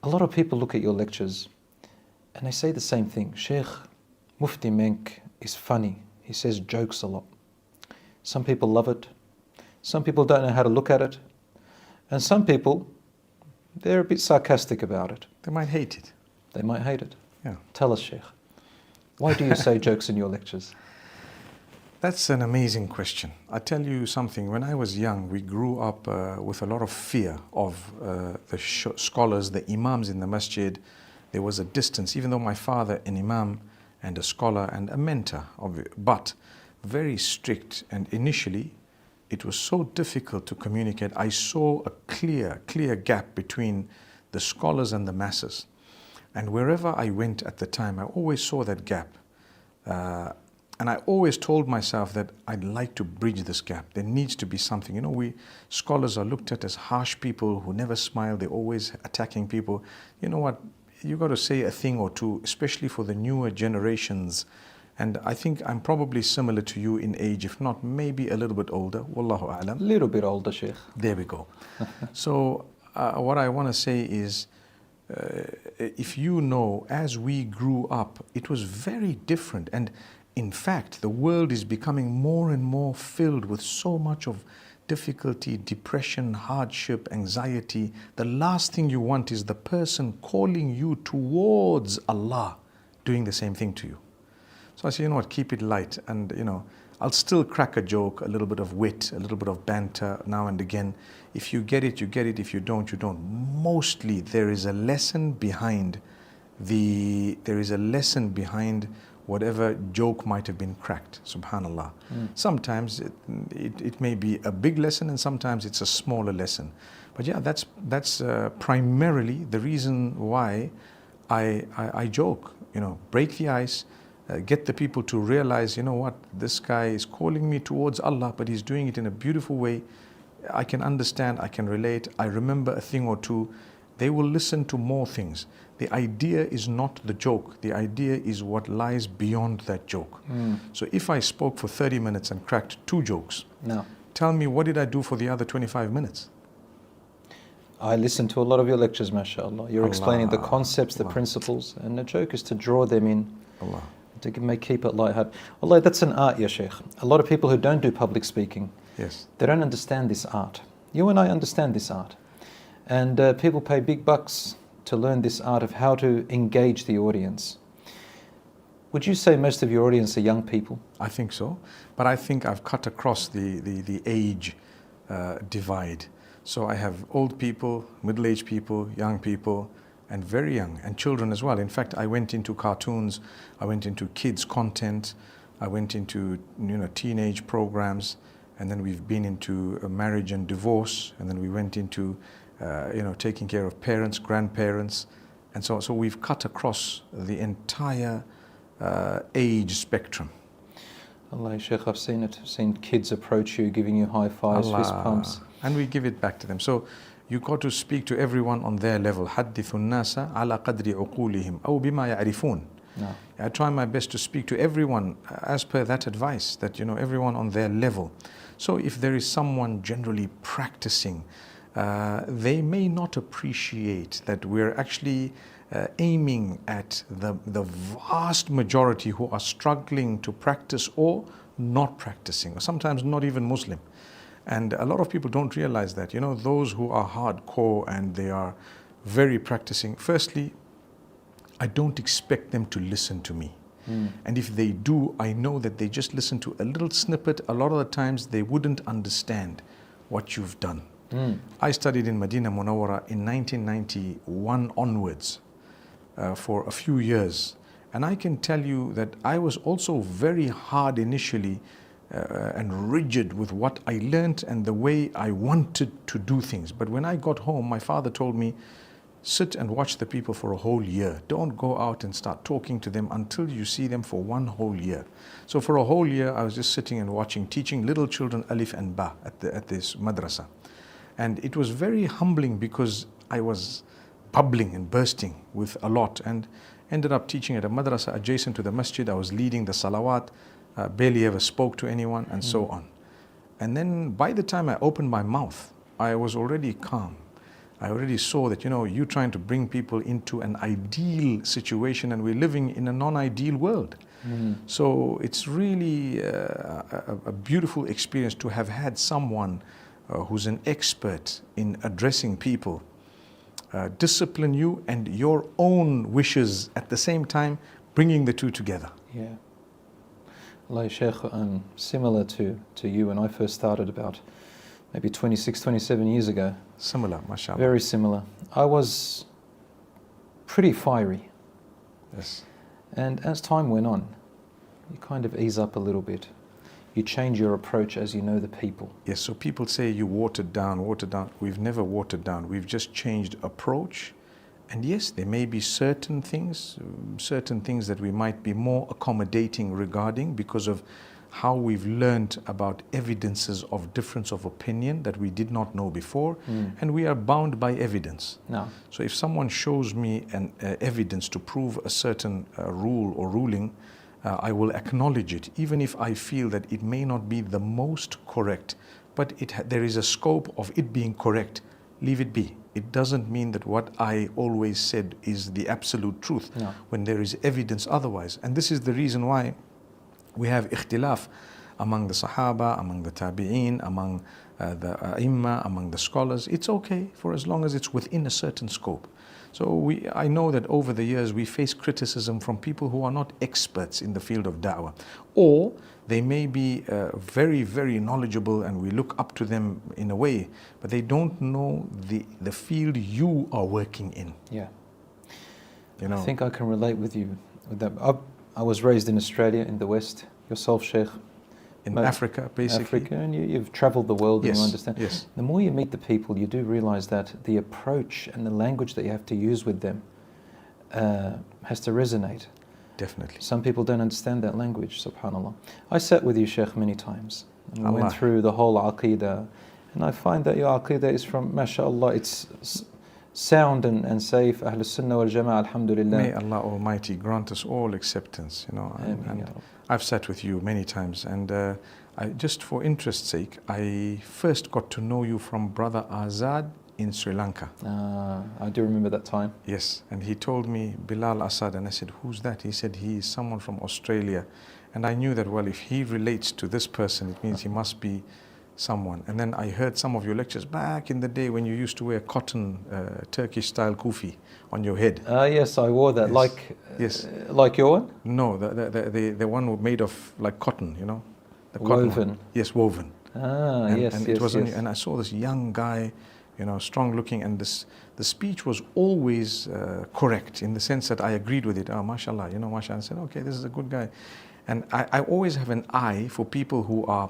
A lot of people look at your lectures and they say the same thing. Sheikh, Mufti Menk is funny. He says jokes a lot. Some people love it. Some people don't know how to look at it. And some people, they're a bit sarcastic about it. They might hate it. They might hate it. Yeah. Tell us, Sheikh, why do you say jokes in your lectures? That's an amazing question. I tell you something, when I was young, we grew up with a lot of fear of the scholars, the imams in the masjid. There was a distance, even though my father, an imam and a scholar and a mentor, but very strict. And initially, it was so difficult to communicate. I saw a clear gap between the scholars and the masses. And wherever I went at the time, I always saw that gap. And I always told myself that I'd like to bridge this gap. There needs to be something. You know, we scholars are looked at as harsh people who never smile. They're always attacking people. You know what? You got to say a thing or two, especially for the newer generations. And I think I'm probably similar to you in age, if not maybe a little bit older. Wallahu a'lam. A little bit older, Sheikh. There we go. So what I want to say is, if you know, as we grew up, it was very different. And in fact, the world is becoming more and more filled with so much of difficulty, depression, hardship, anxiety. The last thing you want is the person calling you towards Allah doing the same thing to you. So I say, you know what, keep it light. And, you know, I'll still crack a joke, a little bit of wit, a little bit of banter now and again. If you get it, you get it. If you don't, you don't. Mostly there is a lesson behind whatever joke might have been cracked, subhanallah. Sometimes it may be a big lesson and sometimes it's a smaller lesson. But yeah, that's primarily the reason why I joke, you know, break the ice, get the people to realize, you know what, this guy is calling me towards Allah, but he's doing it in a beautiful way. I can understand, I can relate, I remember a thing or two. They will listen to more things. The idea is not the joke. The idea is what lies beyond that joke. So if I spoke for 30 minutes and cracked 2 jokes, tell me, what did I do for the other 25 minutes? I listened to a lot of your lectures, mashallah. You're explaining the concepts, the principles, and the joke is to draw them in, to keep it lighthearted. Allah, that's an art, ya Sheikh. A lot of people who don't do public speaking, they don't understand this art. You and I understand this art. And people pay big bucks to learn this art of how to engage the audience. Would you say most of your audience are young people? I think so, but I think I've cut across the age divide. So I have old people, middle-aged people, young people, and very young, and children as well. In fact, I went into cartoons, I went into kids' content, I went into, you know, teenage programs, and then we've been into marriage and divorce, and then we went into taking care of parents, grandparents, and so on. So we've cut across the entire age spectrum. Allah, Sheikh, I've seen it. I've seen kids approach you, giving you high fives, fist pumps. And we give it back to them. So you got to speak to everyone on their level. حَدِّثُ النَّاسَ عَلَى قَدْرِ عُقُولِهِمْ أَوْ بِمَا يَعْرِفُونَ. I try my best to speak to everyone as per that advice, that, you know, everyone on their level. So if there is someone generally practicing, they may not appreciate that we're actually aiming at the vast majority who are struggling to practice or not practicing, or sometimes not even Muslim. And a lot of people don't realize that, you know, those who are hardcore and they are very practicing, firstly, I don't expect them to listen to me. And if they do, I know that they just listen to a little snippet. A lot of the times they wouldn't understand what you've done. I studied in Medina Munawwara in 1991 onwards for a few years. And I can tell you that I was also very hard initially and rigid with what I learned and the way I wanted to do things. But when I got home, my father told me, sit and watch the people for a whole year. Don't go out and start talking to them until you see them for 1 whole year. So for a whole year, I was just sitting and watching, teaching little children alif and ba at this madrasa. And it was very humbling because I was bubbling and bursting with a lot, and ended up teaching at a madrasa adjacent to the masjid. I was leading the salawat, barely ever spoke to anyone, and so on. And then by the time I opened my mouth, I was already calm. I already saw that, you're trying to bring people into an ideal situation, and we're living in a non-ideal world. So it's really a beautiful experience to have had someone who's an expert in addressing people, discipline you and your own wishes at the same time, bringing the two together. Yeah. Allah, Sheikh, similar to you when I first started about maybe 26, 27 years ago. Similar, mashallah. Very similar. I was pretty fiery. Yes. And as time went on, you kind of ease up a little bit. You change your approach as you know the people. Yes, so people say you watered down. We've never watered down. We've just changed approach. And yes, there may be certain things that we might be more accommodating regarding because of how we've learned about evidences of difference of opinion that we did not know before, and we are bound by evidence. No. So if someone shows me an evidence to prove a certain rule or ruling, I will acknowledge it, even if I feel that it may not be the most correct, but there is a scope of it being correct. Leave it be. It doesn't mean that what I always said is the absolute truth, when there is evidence otherwise. And this is the reason why we have ikhtilaf among the Sahaba, among the Tabi'een, among the A'imma, among the scholars. It's okay for as long as it's within a certain scope. So I know that over the years we face criticism from people who are not experts in the field of da'wah, or they may be very, very knowledgeable and we look up to them in a way, but they don't know the field you are working in. Yeah. I think I can relate with you with that. I was raised in Australia, in the West. Yourself, Sheikh. In Africa, basically. Africa, and you've travelled the world, and you understand. Yes. The more you meet the people, you do realise that the approach and the language that you have to use with them has to resonate. Definitely. Some people don't understand that language, subhanAllah. I sat with you, Sheikh, many times. And we went through the whole Aqeedah. And I find that your Aqeedah is from, mashaAllah, it's sound and safe. Ahlul Sunnah wal Jama'ah, alhamdulillah. May Allah Almighty grant us all acceptance, and I've sat with you many times, and just for interest's sake, I first got to know you from Brother Assaad in Sri Lanka. I do remember that time. Yes, and he told me Belal Assaad, and I said, who's that? He said, he is someone from Australia. And I knew that, well, if he relates to this person, it means he must be someone. And then I heard some of your lectures back in the day when you used to wear cotton Turkish style kufi on your head. Yes, I wore that. Yes. Like your one? No, the one made of like cotton, the woven. Cotton. Yes, woven. Yes. And it was and I saw this young guy, strong looking, and the speech was always correct in the sense that I agreed with it. Mashallah, mashallah. I said, okay, this is a good guy. And I always have an eye for people who are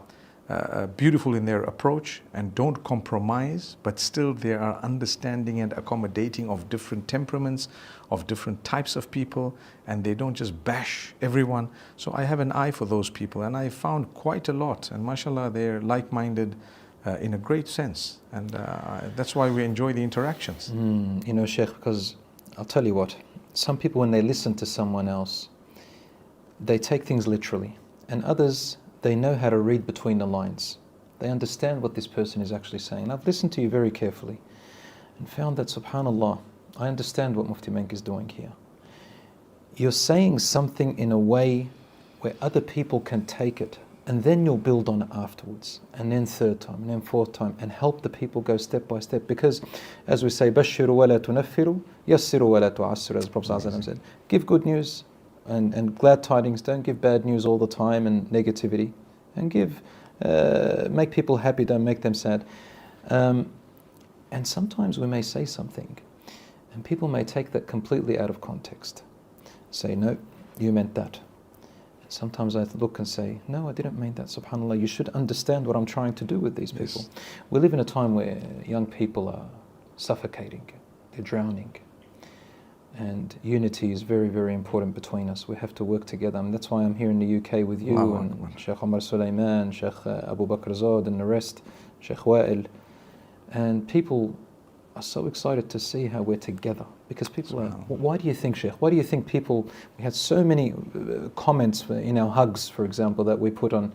beautiful in their approach and don't compromise, but still they are understanding and accommodating of different temperaments, of different types of people, and they don't just bash everyone. So I have an eye for those people, and I found quite a lot, and mashallah, they're like-minded in a great sense, and that's why we enjoy the interactions. Sheikh, because I'll tell you what, some people, when they listen to someone else, they take things literally, and others, they know how to read between the lines. They understand what this person is actually saying. I've listened to you very carefully and found that, subhanAllah, I understand what Mufti Menk is doing here. You're saying something in a way where other people can take it, and then you'll build on it afterwards, and then third time, and then fourth time, and help the people go step by step. Because, as we say, بَشِّرُوا وَلَا تُنَفِّرُوا يَسِّرُوا وَلَا تُعَسِّرُوا, as the Prophet ﷺ said. Give good news and glad tidings. Don't give bad news all the time and negativity. And make people happy, don't make them sad. And sometimes we may say something, and people may take that completely out of context. Say, no, you meant that. Sometimes I look and say, no, I didn't mean that, subhanAllah. You should understand what I'm trying to do with these people. Yes. We live in a time where young people are suffocating, they're drowning. And unity is very, very important between us. We have to work together. And that's why I'm here in the UK with you, and Sheikh Omar Sulaiman, Sheikh Abu Bakr Zod, and the rest, Sheikh Wa'il. And people are so excited to see how we're together. Because people are, why do you think, Sheikh? Why do you think people, we had so many comments in our hugs, for example, that we put on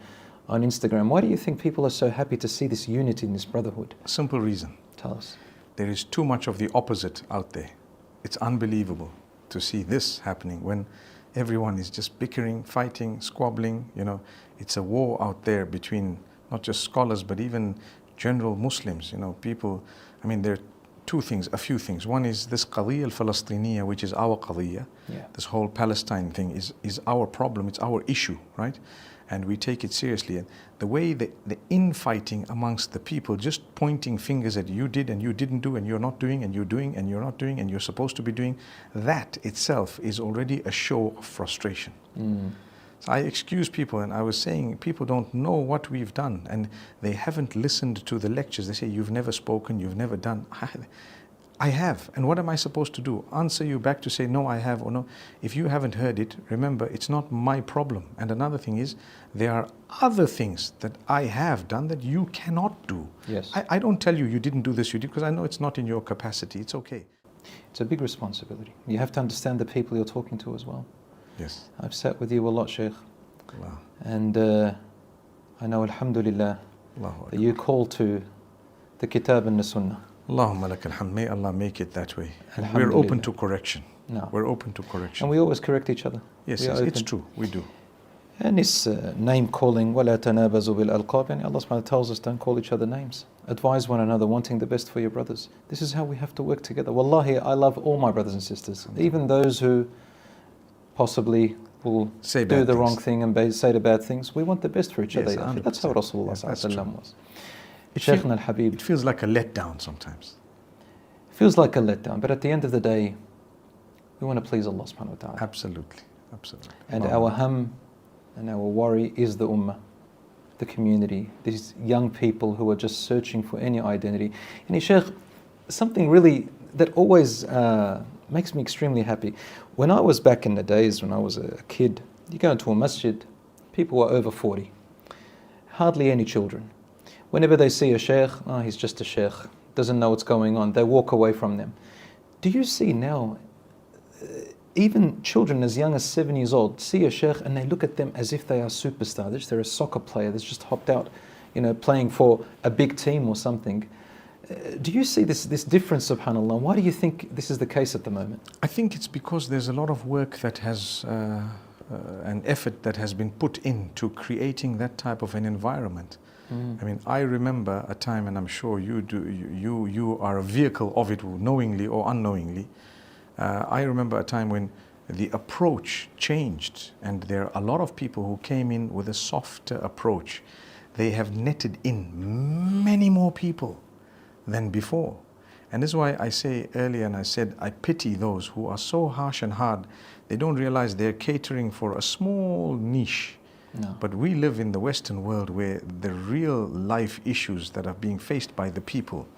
Instagram. Why do you think people are so happy to see this unity and this brotherhood? A simple reason. Tell us. there is too much of the opposite out there. It's unbelievable to see this happening when everyone is just bickering, fighting, squabbling. You know, it's a war out there between not just scholars but even general Muslims. You know, people. I mean, there are a few things. One is this qadiyya al-Falastiniya, which is our qadiyya. Yeah. This whole Palestine thing is our problem. It's our issue, right? And we take it seriously. And the way the infighting amongst the people, just pointing fingers at you did and you didn't do and you're not doing and you're doing and you're not doing and you're supposed to be doing, that itself is already a show of frustration. So I excuse people, and I was saying people don't know what we've done and they haven't listened to the lectures. They say, you've never spoken, you've never done. I have. And what am I supposed to do? Answer you back to say, no, I have, or no. If you haven't heard it, remember, it's not my problem. And another thing is, there are other things that I have done that you cannot do. Yes. I don't tell you, you didn't do this, you did, because I know it's not in your capacity. It's okay. It's a big responsibility. You have to understand the people you're talking to as well. Yes. I've sat with you a lot, Sheikh. Allah. And I know, alhamdulillah, that you call to the Kitab and the Sunnah. Allahumma lakal hamd. May Allah make it that way. We're Alhamdulillah. open to correction. No. We're open to correction. And we always correct each other. Yes, We are yes, it's open. true. We do. And this name calling, وَلَا تَنَابَزُوا بِالْأَلْقَابِ, and Allah subhanahu wa ta'ala tells us, don't call each other names. Advise one another, wanting the best for your brothers. This is how we have to work together. Wallahi, I love all my brothers and sisters, even those who possibly will Say do bad the things. wrong thing and say the bad things. We want the best for each Yes, other. I think that's how 100%. Rasulullah Yes, that's sallallahu true. alaihi wasallam was. It Shaykhna feel- al-Habib. It feels like a letdown sometimes. Feels like a letdown, but at the end of the day, we want to please Allah subhanahu wa ta'ala. Absolutely. Absolutely. And Allah. our hum and our worry is the ummah, the community, these young people who are just searching for any identity. And Sheikh, something really that always makes me extremely happy. When I was back in the days, when I was a kid, you go into a masjid, people were over 40, hardly any children. Whenever they see a sheikh, oh, he's just a sheikh, doesn't know what's going on, they walk away from them. Do you see now, even children as young as 7 years old see a sheikh and they look at them as if they are superstars. They're a soccer player that's just hopped out, playing for a big team or something. Do you see this difference, subhanAllah? Why do you think this is the case at the moment? I think it's because there's a lot of work that has, an effort that has been put into creating that type of an environment. I mean, I remember a time, and I'm sure you do. You are a vehicle of it, knowingly or unknowingly. I remember a time when the approach changed, and there are a lot of people who came in with a softer approach. They have netted in many more people than before. And this is why I say earlier, and I said, I pity those who are so harsh and hard. They don't realize they're catering for a small niche. No. But we live in the Western world where the real life issues that are being faced by the people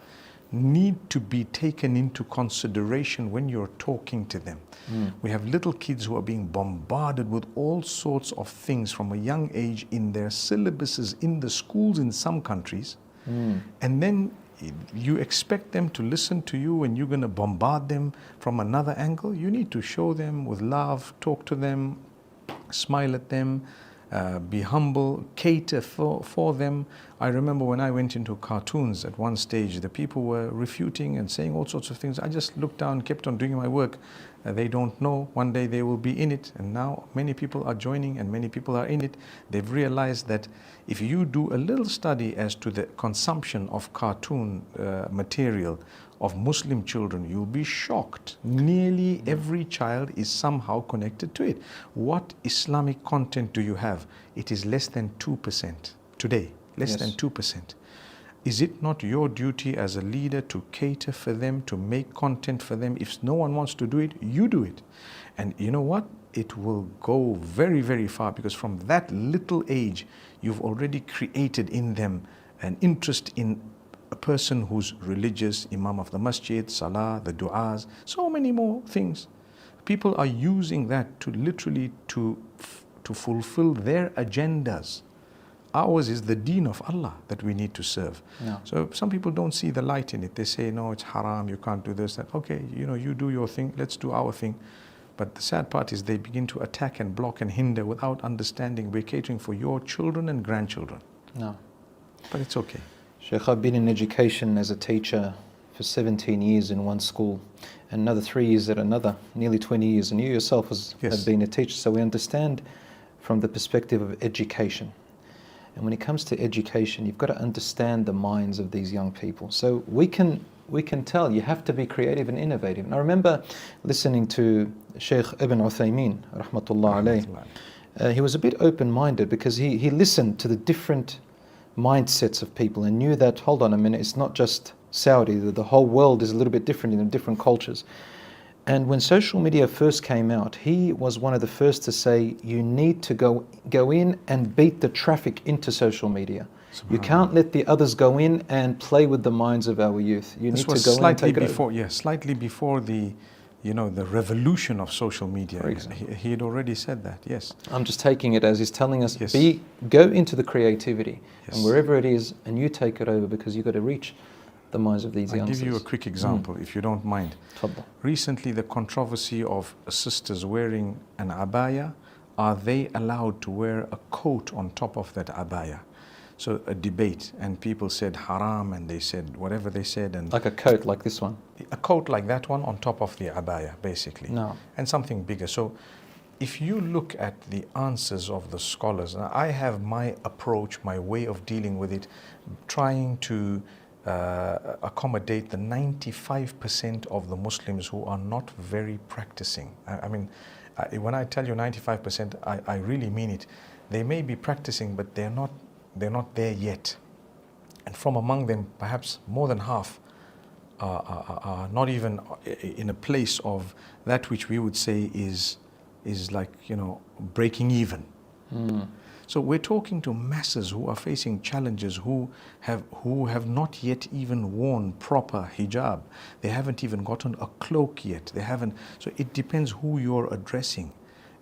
need to be taken into consideration when you're talking to them. We have little kids who are being bombarded with all sorts of things from a young age in their syllabuses in the schools in some countries. And then you expect them to listen to you and you're going to bombard them from another angle. You need to show them with love, talk to them, smile at them, be humble, cater for them. I remember when I went into cartoons at one stage, the people were refuting and saying all sorts of things. I just looked down, kept on doing my work. They don't know. One day they will be in it. And now many people are joining and many people are in it. They've realized that if you do a little study as to the consumption of cartoon material of Muslim children, you'll be shocked. Nearly every child is somehow connected to it. What Islamic content do you have? It is less than 2% today, less than 2%. Is it not your duty as a leader to cater for them, to make content for them? If no one wants to do it, you do it. And you know what? It will go very, very far, because from that little age, you've already created in them an interest in a person who's religious, imam of the masjid, salah, the du'as, so many more things. People are using that to literally to fulfill their agendas. Ours is the deen of Allah that we need to serve. No. So some people don't see the light in it. They say, no, it's haram, you can't do this, that. Okay, you do your thing, let's do our thing. But the sad part is they begin to attack and block and hinder without understanding we're catering for your children and grandchildren. No. But it's okay. Sheikh, I've been in education as a teacher for 17 years in one school and another 3 years at another, nearly 20 years, and you yourself have been a teacher, so we understand from the perspective of education. And when it comes to education, you've got to understand the minds of these young people. So we can tell you have to be creative and innovative. And I remember listening to Sheikh Ibn Uthaymeen, rahmatullah alayh. He was a bit open-minded because he listened to the different mindsets of people and knew that, hold on a minute, it's not just Saudi, the whole world is a little bit different in different cultures. And when social media first came out, he was one of the first to say, you need to go in and beat the traffic into social media. You can't let the others go in and play with the minds of our youth. You need to go in and take it over. Slightly before the revolution of social media. He had already said that, yes. I'm just taking it as he's telling us, go into the creativity, and wherever it is, and you take it over, because you've got to reach the minds of these youngsters. I'll give you a quick example, if you don't mind. Recently, the controversy of sisters wearing an abaya, are they allowed to wear a coat on top of that abaya? So a debate, and people said haram, and they said whatever they said. And like a coat like this one? A coat like that one on top of the abaya, basically. No. And something bigger. So if you look at the answers of the scholars, now I have my approach, my way of dealing with it, trying to accommodate the 95% of the Muslims who are not very practicing. I mean, when I tell you 95%, I really mean it. They may be practicing, but they're not there yet. And from among them, perhaps more than half are not even in a place of that which we would say is like, breaking even. So we're talking to masses who are facing challenges, who have not yet even worn proper hijab. They haven't even gotten a cloak yet. They haven't. So it depends who you're addressing.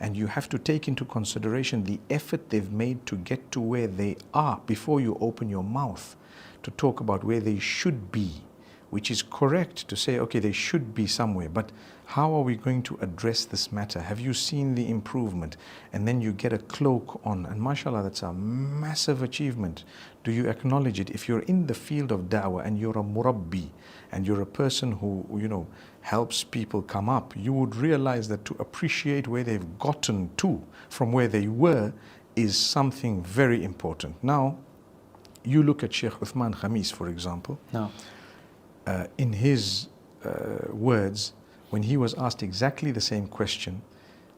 And you have to take into consideration the effort they've made to get to where they are before you open your mouth to talk about where they should be, which is correct to say, okay, they should be somewhere, but how are we going to address this matter? Have you seen the improvement? And then you get a cloak on, and mashallah, that's a massive achievement. Do you acknowledge it? If you're in the field of da'wah and you're a murabbi, and you're a person who, helps people come up, you would realize that to appreciate where they've gotten to from where they were is something very important. Now, you look at Sheikh Uthman Khamis, for example. No. In his words, when he was asked exactly the same question,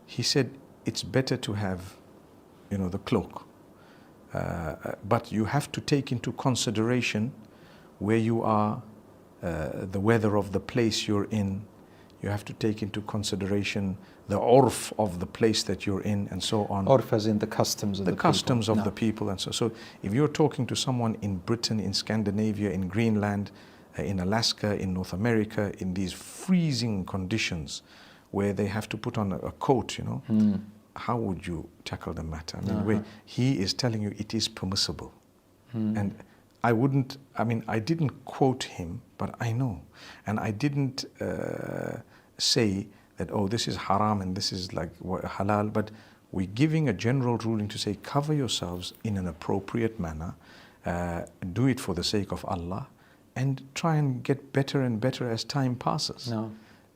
he said, it's better to have, the cloak. But you have to take into consideration where you are, the weather of the place you're in. You have to take into consideration the urf of the place that you're in, and so on. Urf as in the customs of the people. The customs of the people, and so if you're talking to someone in Britain, in Scandinavia, in Greenland, in Alaska, in North America, in these freezing conditions where they have to put on a coat, how would you tackle the matter? I mean, where he is telling you it is permissible. And I didn't quote him, but I know. And I didn't say that, oh, this is haram and this is like halal, but we're giving a general ruling to say, cover yourselves in an appropriate manner, do it for the sake of Allah, and try and get better and better as time passes. No.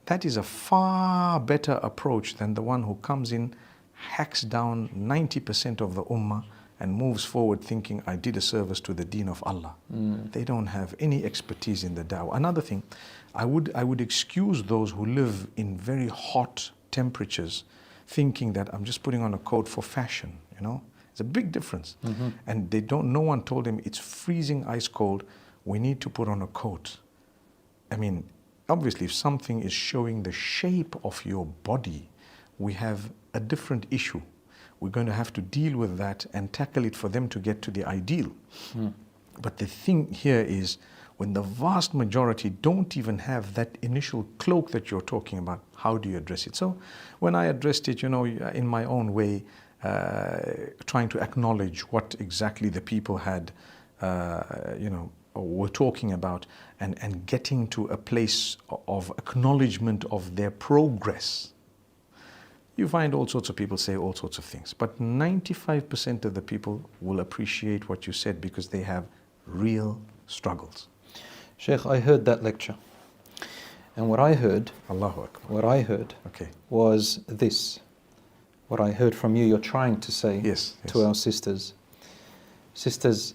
That is a far better approach than the one who comes in, hacks down 90% of the ummah, and moves forward thinking, I did a service to the deen of Allah. They don't have any expertise in the da'wah. Another thing, I would excuse those who live in very hot temperatures, thinking that I'm just putting on a coat for fashion, It's a big difference. And no one told him it's freezing ice cold, we need to put on a coat. I mean, obviously, if something is showing the shape of your body, we have a different issue. We're going to have to deal with that and tackle it for them to get to the ideal. But the thing here is, when the vast majority don't even have that initial cloak that you're talking about, how do you address it? So when I addressed it, in my own way, trying to acknowledge what exactly the people had, were talking about, and getting to a place of acknowledgement of their progress. You find all sorts of people say all sorts of things, but 95% of the people will appreciate what you said because they have real struggles. Sheikh, I heard that lecture And what I heard, Allahu Akbar. what I heard Okay. was this. What I heard from you, you're trying to say Yes. to our sisters. Sisters,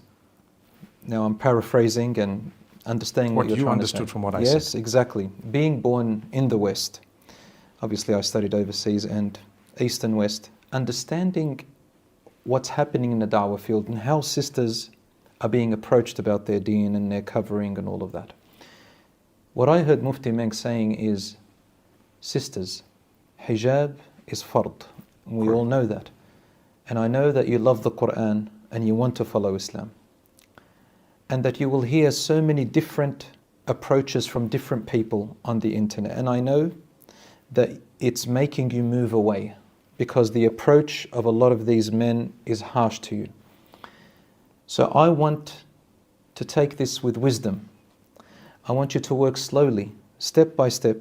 now I'm paraphrasing and understanding what you're you trying to say. understood from what I said. Yes, exactly. Being born in the West, obviously I studied overseas and East and West, understanding what's happening in the da'wah field and how sisters are being approached about their deen and their covering and all of that. What I heard Mufti Menk saying is, sisters, hijab is fard. We all know that. And I know that you love the Quran and you want to follow Islam. And that you will hear so many different approaches from different people on the internet. And I know that it's making you move away because the approach of a lot of these men is harsh to you. So I want to take this with wisdom. I want you to work slowly, step by step,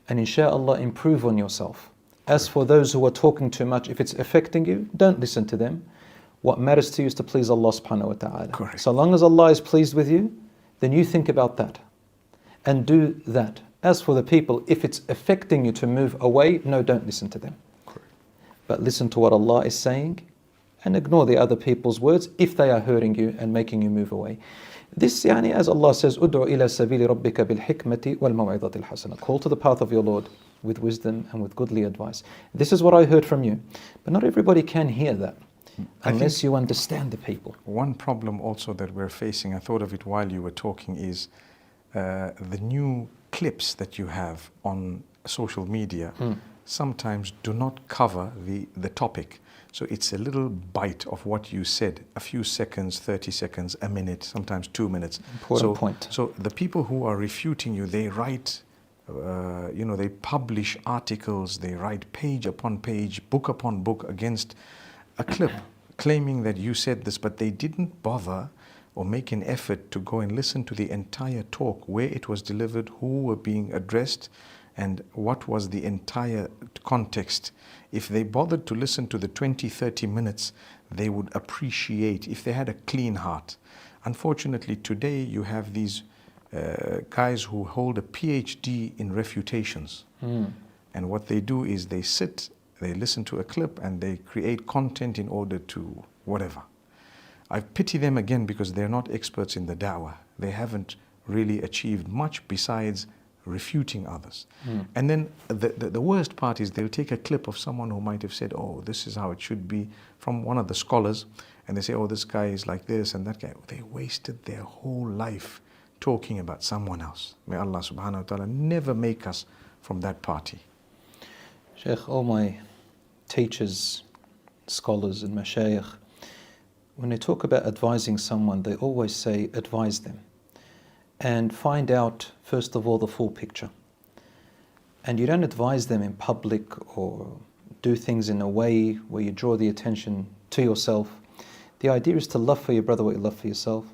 and inshallah improve on yourself. As for those who are talking too much, if it's affecting you, don't listen to them. What matters to you is to please Allah subhanahu wa ta'ala. Correct. So long as Allah is pleased with you, then you think about that and do that. As for the people, if it's affecting you to move away, no, don't listen to them. Correct. But listen to what Allah is saying and ignore the other people's words if they are hurting you and making you move away. This, as Allah says, "Ud'u ila sabili rabbika bil hikmati wal maw'idati al hasana." Call to the path of your Lord with wisdom and with goodly advice. This is what I heard from you. But not everybody can hear that unless you understand the people. One problem also that we're facing, I thought of it while you were talking, is the new clips that you have on social media sometimes do not cover the topic. So it's a little bite of what you said, a few seconds, 30 seconds, a minute, sometimes 2 minutes. Important point. So the people who are refuting you, they write, they publish articles, they write page upon page, book upon book against a clip, claiming that you said this, but they didn't bother or make an effort to go and listen to the entire talk, where it was delivered, who were being addressed, and what was the entire context. If they bothered to listen to the 20, 30 minutes, they would appreciate, if they had a clean heart. Unfortunately, today you have these guys who hold a PhD in refutations. And what they do is they sit, they listen to a clip, and they create content in order to whatever. I pity them again because they're not experts in the da'wah. They haven't really achieved much besides refuting others. And then the worst part is they'll take a clip of someone who might have said, oh, this is how it should be, from one of the scholars, and they say, oh, this guy is like this and that guy. They wasted their whole life talking about someone else. May Allah subhanahu wa ta'ala never make us from that party. Sheikh, all my teachers, scholars and mashayikh, when they talk about advising someone, they always say, advise them. And find out, first of all, the full picture. And you don't advise them in public or do things in a way where you draw the attention to yourself. The idea is to love for your brother what you love for yourself.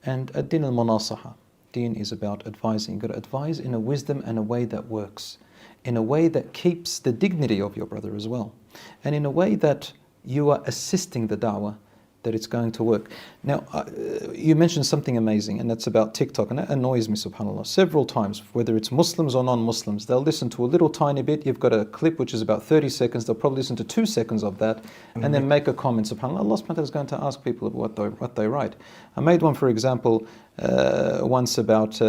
And ad-din al-munasaha. Deen is about advising. You've got to advise in a wisdom and a way that works. In a way that keeps the dignity of your brother as well. And in a way that you are assisting the da'wah, that it's going to work. Now, you mentioned something amazing, and that's about TikTok, and that annoys me, subhanAllah, several times, whether it's Muslims or non-Muslims. They'll listen to a little tiny bit. You've got a clip which is about 30 seconds. They'll probably listen to 2 seconds of that, and then make a comment, subhanAllah. Allah subhanahu wa ta'ala is going to ask people what they write. I made one, for example, once about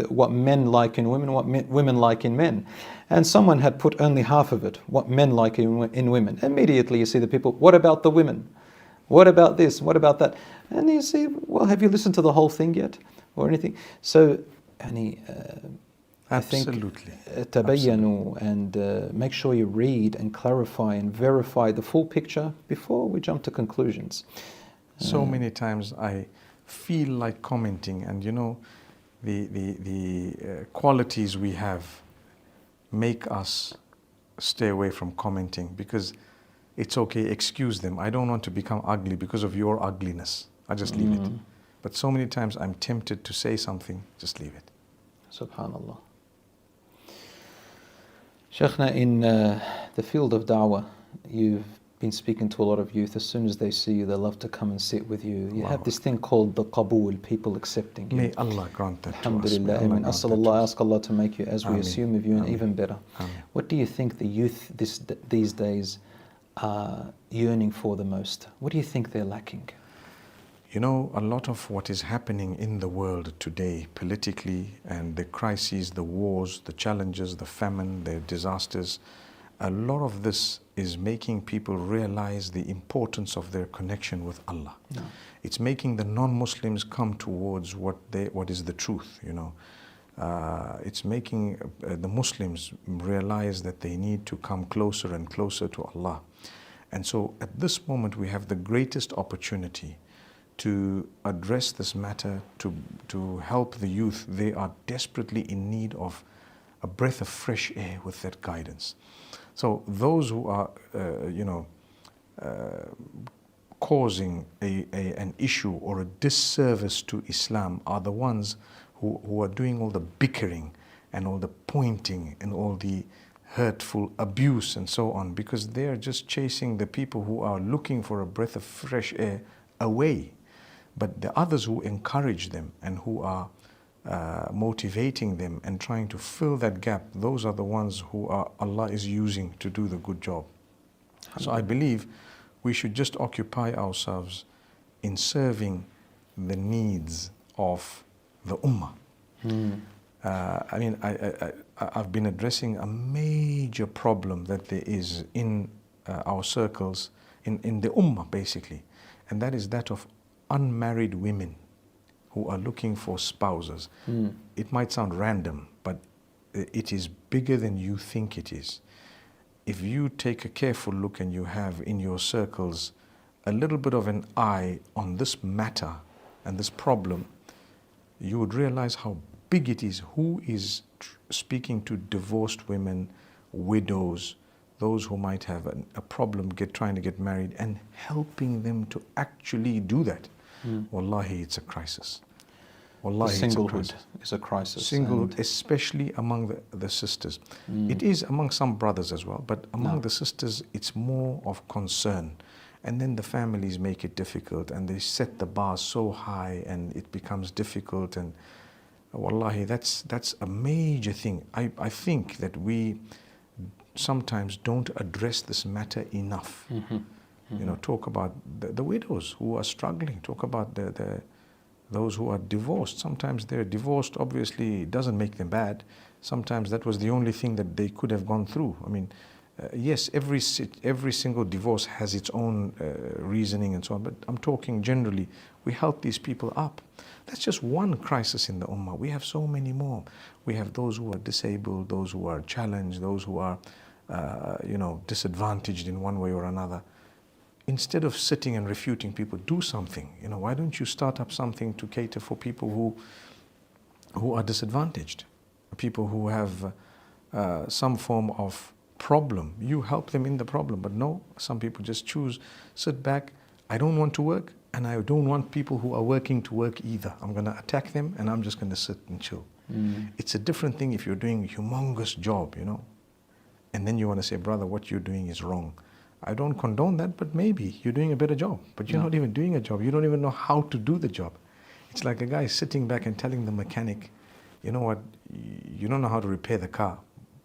what men like in women, what women like in men. And someone had put only half of it, what men like in women. Immediately you see the people, what about the women? What about this? What about that? And you see, well, have you listened to the whole thing yet? Or anything? So, I think, tabayyanu, and make sure you read and clarify and verify the full picture before we jump to conclusions. So many times I feel like commenting, and the qualities we have make us stay away from commenting, because it's okay, excuse them. I don't want to become ugly because of your ugliness. I just leave it. But so many times I'm tempted to say something, just leave it. Subhanallah. Shaykhna, in the field of da'wah, you've been speaking to a lot of youth. As soon as they see you, they love to come and sit with you. You have this thing called the qabool, people accepting you. May Allah grant that to us. Alhamdulillah. I mean, I ask Allah to make you as we assume of you and even better. What do you think the youth these days are yearning for the most? What do you think they're lacking? You know, a lot of what is happening in the world today, politically, and the crises, the wars, the challenges, the famine, the disasters, a lot of this is making people realize the importance of their connection with Allah. No. It's making the non-Muslims come towards what is the truth, you know. It's making the Muslims realize that they need to come closer and closer to Allah. And so at this moment we have the greatest opportunity to address this matter, to help the youth. They are desperately in need of a breath of fresh air with that guidance. So those who are, causing an issue or a disservice to Islam are the ones who are doing all the bickering and all the pointing and all the hurtful abuse and so on, because they are just chasing the people who are looking for a breath of fresh air away. But the others who encourage them and who are motivating them and trying to fill that gap, those are the ones who Allah is using to do the good job. So I believe we should just occupy ourselves in serving the needs of the ummah. I've been addressing a major problem that there is in our circles, in the ummah basically, and that is that of unmarried women who are looking for spouses. It might sound random, but it is bigger than you think it is. If you take a careful look and you have in your circles a little bit of an eye on this matter and this problem, you would realize how big it is. Who is speaking to divorced women, widows, those who might have a problem trying to get married, and helping them to actually do that? Wallahi, it's a crisis. Wallahi, singlehood is a crisis. Singlehood, especially among the sisters. It is among some brothers as well, but among the sisters, it's more of concern. And then the families make it difficult, and they set the bar so high, and it becomes difficult. And wallahi, that's a major thing. I think that we sometimes don't address this matter enough. You know, talk about the widows who are struggling. Talk about those who are divorced. Sometimes they're divorced. Obviously, it doesn't make them bad. Sometimes that was the only thing that they could have gone through. I mean, yes, every single divorce has its own reasoning and so on. But I'm talking generally. We help these people up. That's just one crisis in the ummah. We have so many more. We have those who are disabled, those who are challenged, those who are, disadvantaged in one way or another. Instead of sitting and refuting people, do something. You know, why don't you start up something to cater for people who are disadvantaged, people who have some form of problem? You help them in the problem. But no, some people just choose, sit back. I don't want to work, and I don't want people who are working to work either. I'm going to attack them, and I'm just going to sit and chill. It's a different thing if you're doing a humongous job, you know, and then you want to say, brother, what you're doing is wrong. I don't condone that, but maybe you're doing a better job. But you're not even doing a job. You don't even know how to do the job. It's like a guy sitting back and telling the mechanic, you know what, you don't know how to repair the car.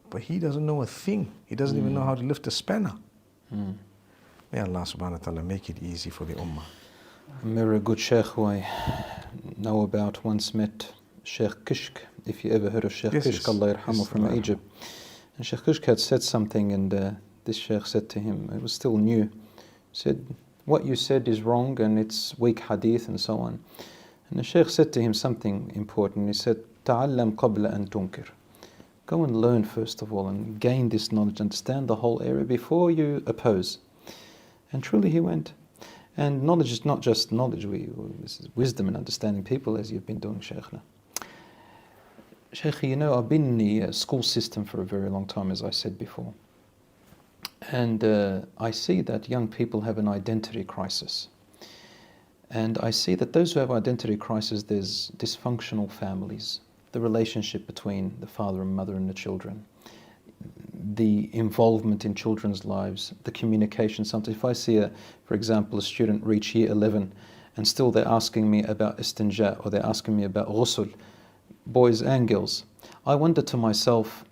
But he doesn't know a thing. He doesn't even know how to lift a spanner. May Allah subhanahu wa ta'ala make it easy for the ummah. A very good Sheikh who I know about once met Sheikh Kishk. If you ever heard of Sheikh Kishk, Allah yarhamu, from Egypt. And Sheikh Kishk had said something, and this Sheikh said to him, it was still new, said, what you said is wrong and it's weak hadith and so on. And the Sheikh said to him something important. He said, تعلم قبل أن تنكر. Go and learn first of all and gain this knowledge, understand the whole area before you oppose. And truly he went. And knowledge is not just knowledge, this is wisdom and understanding people, as you've been doing, Sheikhna. Sheikh, you know, I've been in the school system for a very long time, as I said before. And I see that young people have an identity crisis. And I see that those who have identity crisis, there's dysfunctional families, the relationship between the father and mother and the children. the involvement in children's lives, the communication. Sometimes if I see, for example, a student reach year 11 and still they're asking me about istinja or they're asking me about ghusl, boys and girls, I wonder to myself,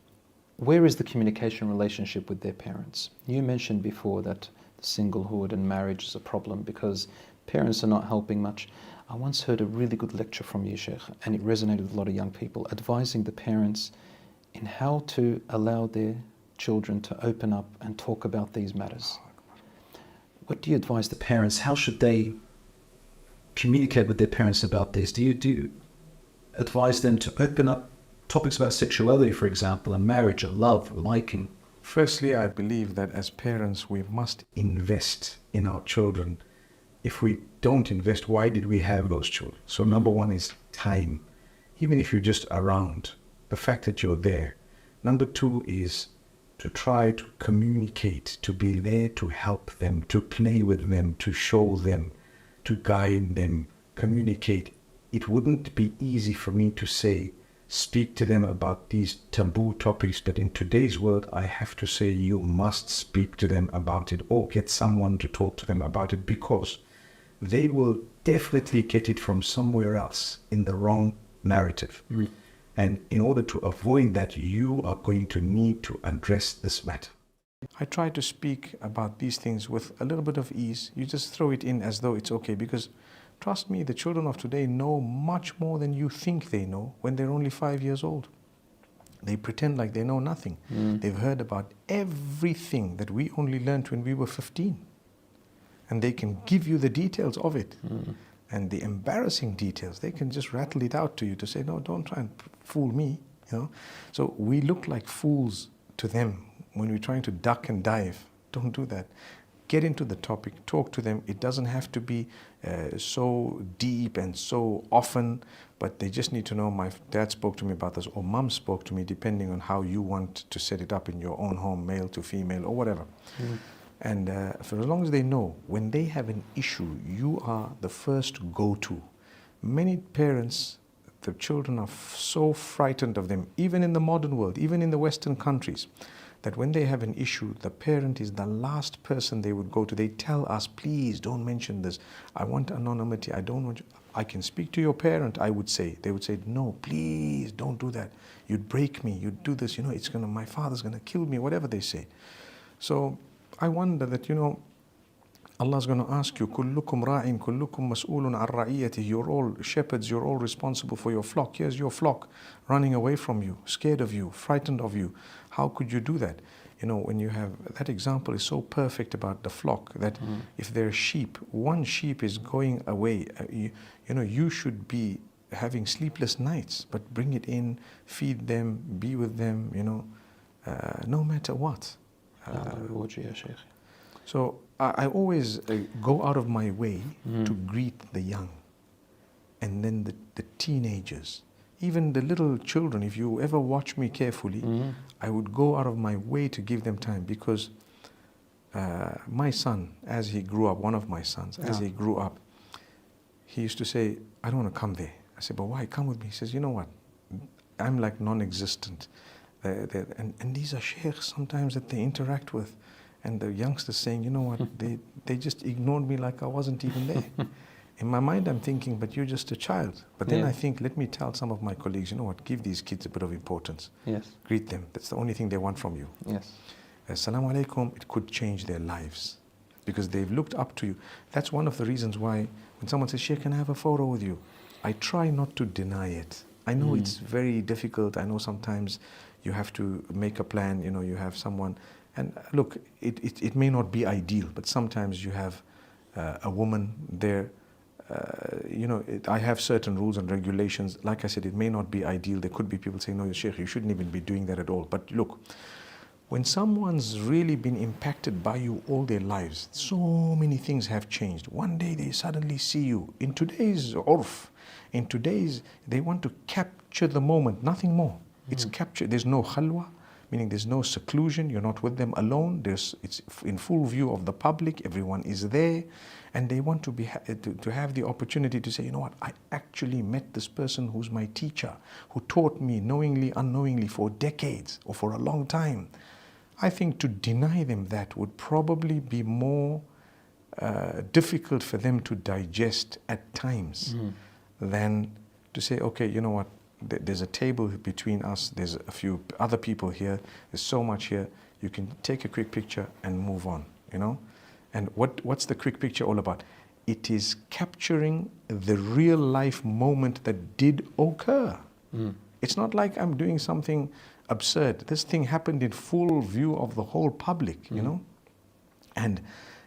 where is the communication relationship with their parents? You mentioned before that singlehood and marriage is a problem because parents are not helping much. I once heard a really good lecture from you, Sheikh, and it resonated with a lot of young people, advising the parents in how to allow their children to open up and talk about these matters. What do you advise the parents? How should they communicate with their parents about this? Do you advise them to open up topics about sexuality, for example, and marriage, and love, liking? Firstly, I believe that as parents, we must invest in our children. If we don't invest, why did we have those children? So number one is time. Even if you're just around, the fact that you're there. Number two is to try to communicate, to be there to help them, to play with them, to show them, to guide them, communicate. It wouldn't be easy for me to say, speak to them about these taboo topics, but in today's world, I have to say you must speak to them about it or get someone to talk to them about it, because they will definitely get it from somewhere else in the wrong narrative. Mm. And in order to avoid that, you are going to need to address this matter. I try to speak about these things with a little bit of ease. You just throw it in as though it's okay, because trust me, the children of today know much more than you think they know when they're only 5 years old. They pretend like they know nothing. Mm. They've heard about everything that we only learned when we were 15. And they can give you the details of it. Mm. And the embarrassing details, they can just rattle it out to you to say, no, don't try and fool me. You know? So we look like fools to them when we're trying to duck and dive. Don't do that. Get into the topic, talk to them. It doesn't have to be so deep and so often, but they just need to know my dad spoke to me about this, or mom spoke to me, depending on how you want to set it up in your own home, male to female or whatever. Mm. And for as long as they know, when they have an issue, you are the first go-to. Many parents, the children are so frightened of them, even in the modern world, even in the Western countries, that when they have an issue, the parent is the last person they would go to. They tell us, please don't mention this. I want anonymity. I don't want you. I can speak to your parent, I would say. They would say, no, please don't do that. You'd break me. You'd do this. You know, my father's going to kill me, whatever they say. So I wonder that, Allah's going to ask you, كُلُّكُمْ رَاعٍ كُلُّكُمْ مَسْئُولٌ عَنْ رَعِيَّتِهِ. You're all shepherds, you're all responsible for your flock. Here's your flock running away from you, scared of you, frightened of you. How could you do that? When you have, that example is so perfect about the flock, that if there are sheep, one sheep is going away, you should be having sleepless nights, but bring it in, feed them, be with them, no matter what. So I always go out of my way to greet the young, and then the teenagers, even the little children. If you ever watch me carefully, I would go out of my way to give them time, because my son, as he grew up, one of my sons, as he grew up, he used to say, I don't want to come there. I said, but why? Come with me. He says, you know what? I'm like non-existent. And these are sheikhs sometimes that they interact with. And the youngsters saying, you know what, they just ignored me like I wasn't even there. In my mind, I'm thinking, but you're just a child. But then I think, let me tell some of my colleagues, you know what, give these kids a bit of importance. Yes. Greet them. That's the only thing they want from you. Yes. Assalamu alaikum, it could change their lives, because they've looked up to you. That's one of the reasons why when someone says, Sheikh, can I have a photo with you? I try not to deny it. I know it's very difficult. I know sometimes you have to make a plan, you have someone. And look, it may not be ideal, but sometimes you have a woman there. I have certain rules and regulations. Like I said, it may not be ideal. There could be people saying, no, Sheikh, you shouldn't even be doing that at all. But look, when someone's really been impacted by you all their lives, so many things have changed. One day they suddenly see you. In today's urf, they want to capture the moment, nothing more. It's captured. There's no khalwa. meaning there's no seclusion, you're not with them alone, it's in full view of the public, everyone is there, and they want to have the opportunity to say, you know what, I actually met this person who's my teacher, who taught me knowingly, unknowingly for decades or for a long time. I think to deny them that would probably be more difficult for them to digest at times than to say, okay, you know what, there's a table between us, there's a few other people here, there's so much here, you can take a quick picture and move on, you know? And what's the quick picture all about? It is capturing the real life moment that did occur. It's not like I'm doing something absurd. This thing happened in full view of the whole public, you know? And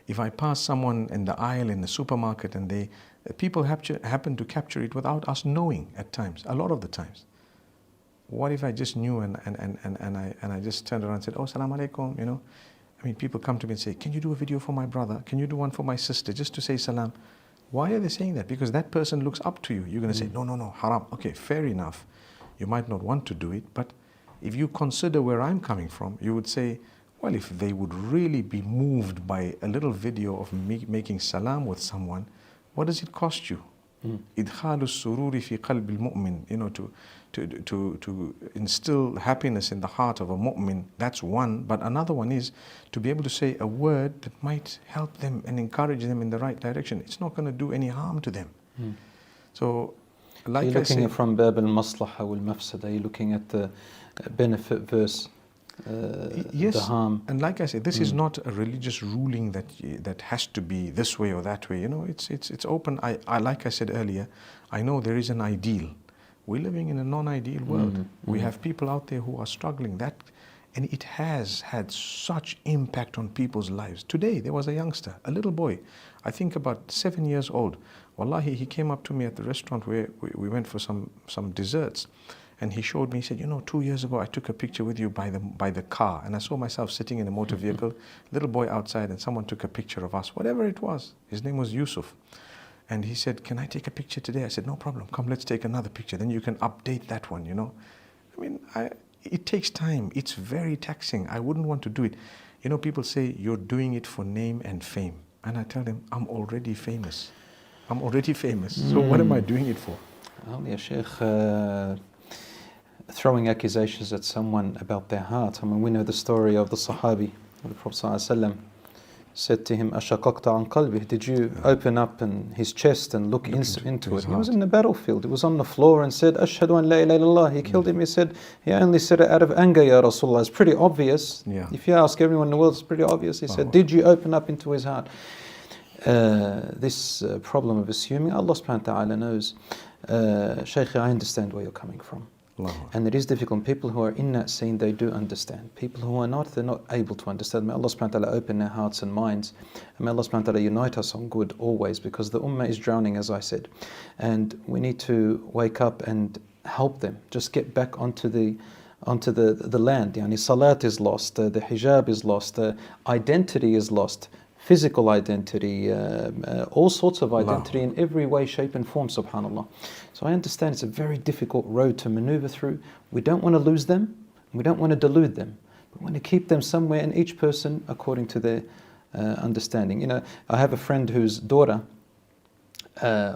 if I pass someone in the aisle in the supermarket and people happen to capture it without us knowing at times, a lot of the times. What if I just knew and I just turned around and said, oh, salam alaikum, you know? I mean, people come to me and say, can you do a video for my brother? Can you do one for my sister? Just to say salam. Why are they saying that? Because that person looks up to you. You're going to say, no, haram. Okay, fair enough. You might not want to do it, but if you consider where I'm coming from, you would say, well, if they would really be moved by a little video of me making salam with someone, what does it cost you? إدخال السرور في قلب المؤمن, you know, to instill happiness in the heart of a mu'min, that's one. But another one is to be able to say a word that might help them and encourage them in the right direction. It's not going to do any harm to them. So, like you're I said, looking from Bab al-Maslaha wal-Mafsada, you're looking at the benefit versus yes, the harm. and like I said, this is not a religious ruling that has to be this way or that way. You know, it's open. I like I said earlier, I know there is an ideal. We're living in a non-ideal world. We have people out there who are struggling. And it has had such impact on people's lives. Today, there was a youngster, a little boy, I think about 7 years old. Wallahi, he came up to me at the restaurant where we went for some desserts. And he showed me, he said, you know, 2 years ago, I took a picture with you by the car. And I saw myself sitting in a motor vehicle, little boy outside, and someone took a picture of us, whatever it was. His name was Yusuf. And he said, can I take a picture today? I said, no problem. Come, let's take another picture. Then you can update that one, you know. I mean, it takes time. It's very taxing. I wouldn't want to do it. You know, people say, you're doing it for name and fame. And I tell them, I'm already famous. I'm already famous. So what am I doing it for? Well, yeah, Sheikh, throwing accusations at someone about their heart. I mean, we know the story of the Sahabi, the Prophet ﷺ said to him, Ashaqaqta an qalbih, did you open up his chest and look into it? He was in the battlefield, he was on the floor and said, Ashhadu an la ilaha illallah. He killed him, he said, he only said it out of anger, Ya Rasulullah. It's pretty obvious. If you ask everyone in the world, it's pretty obvious. He said, did you open up into his heart? This problem of assuming, Allah subhanahu wa ta'ala knows. Sheikh, I understand where you're coming from. And it is difficult. People who are in that scene, they do understand. People who are not, they're not able to understand. May Allah subhanahu wa ta'ala open their hearts and minds. And may Allah subhanahu wa ta'ala unite us on good always, because the ummah is drowning, as I said. And we need to wake up and help them. Just get back onto the land. Yani salat is lost, the hijab is lost, the identity is lost. Physical identity, all sorts of identity in every way, shape and form, subhanAllah. So I understand it's a very difficult road to maneuver through. We don't want to lose them, we don't want to delude them. We want to keep them somewhere, and each person according to their understanding. You know, I have a friend whose daughter,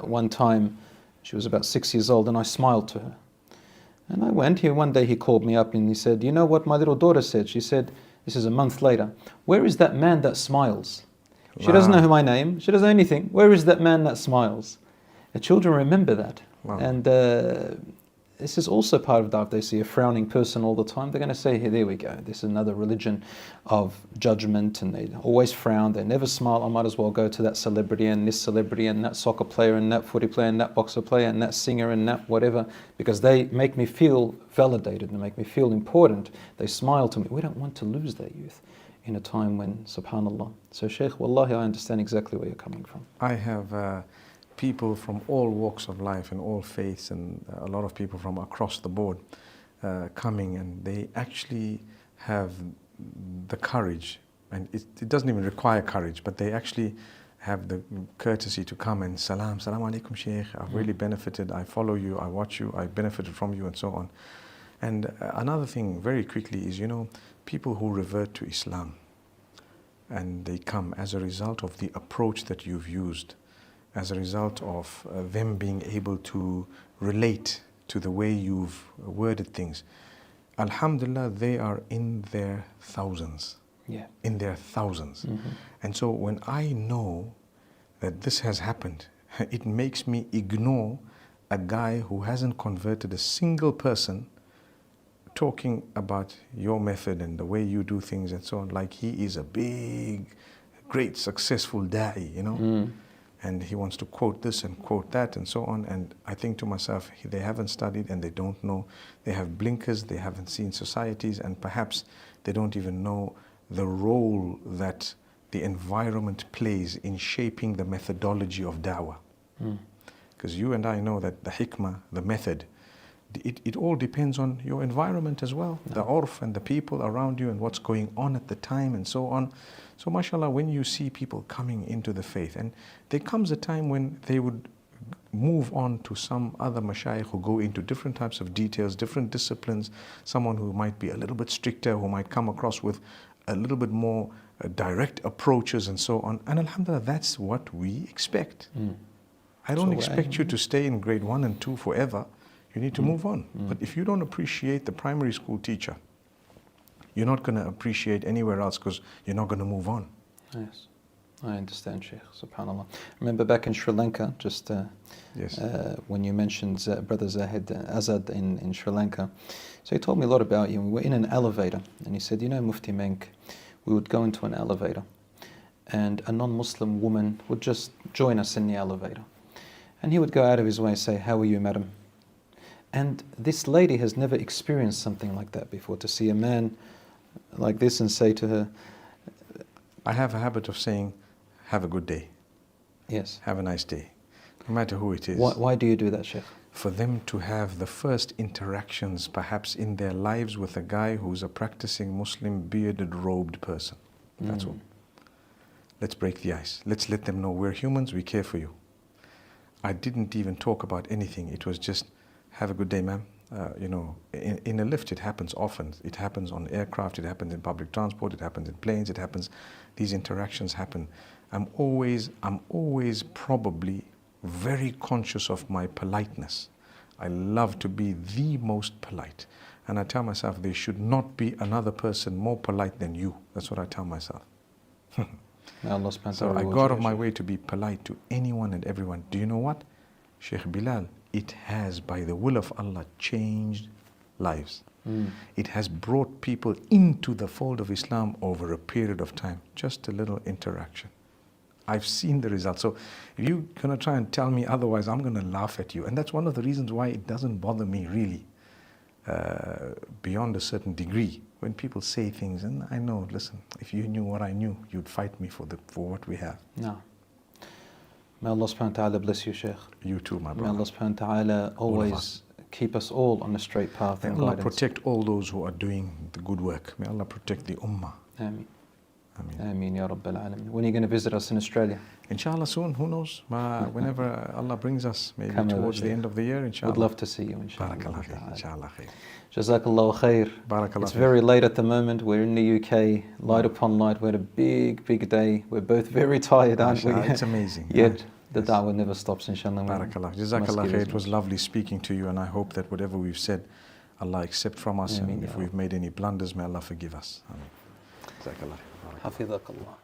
one time, she was about 6 years old, and I smiled to her. And I went here, one day he called me up and he said, you know what my little daughter said? She said, this is a month later, where is that man that smiles? She doesn't know my name. She doesn't know anything. Where is that man that smiles? The children remember that. And this is also part of that. They see a frowning person all the time. They're going to say, here, there we go. This is another religion of judgment. And they always frown. They never smile. I might as well go to that celebrity and this celebrity and that soccer player and that footy player and that boxer player and that singer and that whatever. Because they make me feel validated and make me feel important. They smile to me. We don't want to lose that youth in a time when, subhanAllah. So Sheikh, wallahi, I understand exactly where you're coming from. I have people from all walks of life and all faiths, and a lot of people from across the board coming, and they actually have the courage, and it doesn't even require courage, but they actually have the courtesy to come and salam alaikum Sheikh, I've really benefited, I follow you, I watch you, I benefited from you, and so on. And another thing very quickly is, people who revert to Islam and they come as a result of the approach that you've used, as a result of them being able to relate to the way you've worded things. Alhamdulillah, they are in their thousands. Yeah. In their thousands. And so when I know that this has happened, it makes me ignore a guy who hasn't converted a single person talking about your method and the way you do things and so on, like he is a big, great, successful da'i, and he wants to quote this and quote that and so on. And I think to myself, they haven't studied and they don't know. They have blinkers, they haven't seen societies, and perhaps they don't even know the role that the environment plays in shaping the methodology of da'wah. Because you and I know that the hikmah, the method, it all depends on your environment as well, the urf and the people around you and what's going on at the time and so on. So mashallah, when you see people coming into the faith, and there comes a time when they would move on to some other mashayikh who go into different types of details, different disciplines, someone who might be a little bit stricter, who might come across with a little bit more direct approaches and so on. And alhamdulillah, that's what we expect. I don't expect you to stay in grade 1 and 2 forever. You need to move on. But if you don't appreciate the primary school teacher, you're not going to appreciate anywhere else, because you're not going to move on. Yes, I understand, Sheikh. Subhanallah. I remember back in Sri Lanka, just when you mentioned Brother Assaad in Sri Lanka. So he told me a lot about you. We were in an elevator, and he said, Mufti Menk, we would go into an elevator, and a non-Muslim woman would just join us in the elevator. And he would go out of his way and say, "How are you, madam?" And this lady has never experienced something like that before, to see a man like this and say to her, I have a habit of saying, "Have a good day." Yes. Have a nice day. No matter who it is. Why do you do that, Sheikh? For them to have the first interactions perhaps in their lives with a guy who's a practicing Muslim, bearded, robed person. That's all. Let's break the ice. Let's let them know we're humans, we care for you. I didn't even talk about anything. It was just, "Have a good day, ma'am." In a lift it happens often. It happens on aircraft, it happens in public transport, it happens in planes, these interactions happen. I'm always probably very conscious of my politeness. I love to be the most polite. And I tell myself there should not be another person more polite than you. That's what I tell myself. So I go out of my way to be polite to anyone and everyone. Do you know what? Sheikh Belal, it has, by the will of Allah, changed lives. It has brought people into the fold of Islam over a period of time. Just a little interaction. I've seen the results. So if you're going to try and tell me otherwise, I'm going to laugh at you. And that's one of the reasons why it doesn't bother me really, beyond a certain degree. When people say things, and I know, listen, if you knew what I knew, you'd fight me for what we have. No. May Allah subhanahu wa ta'ala bless you, Sheikh. You too, my brother. May Allah subhanahu wa ta'ala always keep us all on the straight path and guidance. May Allah guidance. protect all those who are doing the good work. May Allah protect the ummah. Ameen. Ameen. Ameen, Ya Rabbil Alameen. When are you going to visit us in Australia? Inshallah soon, who knows? Whenever Allah brings us, maybe towards the end of the year, inshallah. Would love to see you, inshallah. Barakallah khair, inshallah khair. Jazakallah khair. Barakallah. It's very late at the moment. We're in the UK, light upon light. We had a big, big day. We're both very tired, aren't we? It's amazing. Yet the da'wah never stops, inshallah. Barakallah. Jazakallah khair. It was lovely speaking to you, and I hope that whatever we've said, Allah accept from us. And if we've made any blunders, may Allah forgive us. Jazakallah. Hafizakallah.